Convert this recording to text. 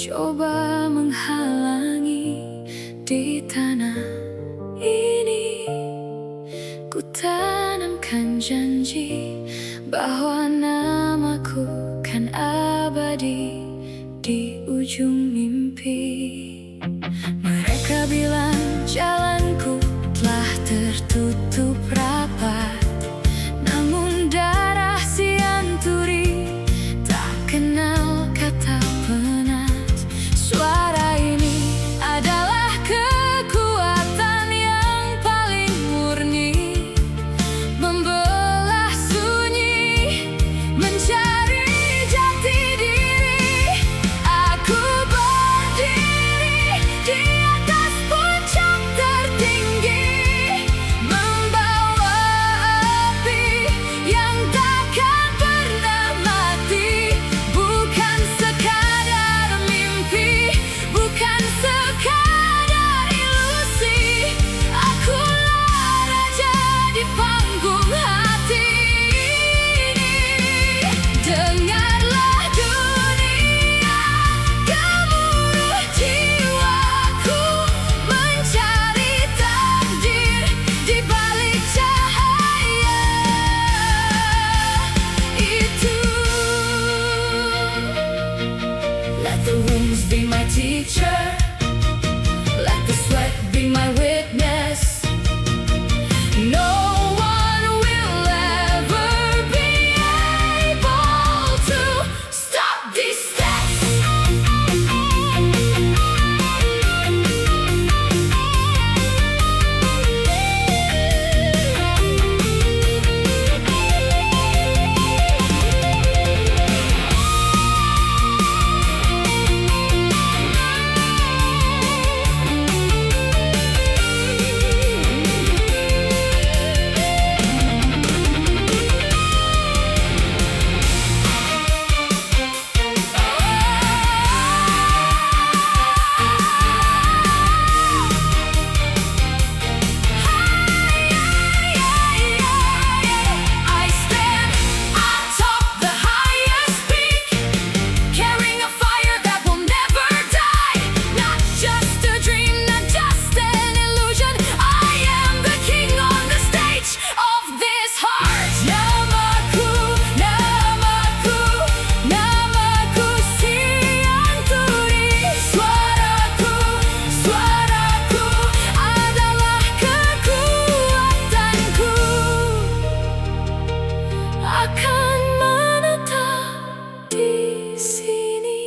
coba menghalangi di tanah ini. Ku tanamkan janji bahwa namaku kan abadi di ujung mimpi. Mereka bilang jalanku telah tertutup rapat, namun darah sianturi tak kenal kata penat. Suara ini adalah kekuatan yang paling murni, membelah sunyi, mencari jati diri. Aku berdiri di atas puncak tertinggi, membawa api yang takkan pernah mati. Bukan sekadar mimpi, bukan sekadar ilusi. Akulah raja di panggung hati ini. Dengarlah dunia, gemuruh jiwaku, mencari takdir di balik cahaya itu. Let the winds be my teacher, let the sweat be my witness. No one will ever be able to stop these steps. I stand atop the highest peak, carrying a fire that will never die. Not just a dream, not just an illusion. I am the king on the stage of this heart. Namaku, namaku, namaku sianturi. Suaraku, suaraku adalah kekuatanku. Akan menetap di sini.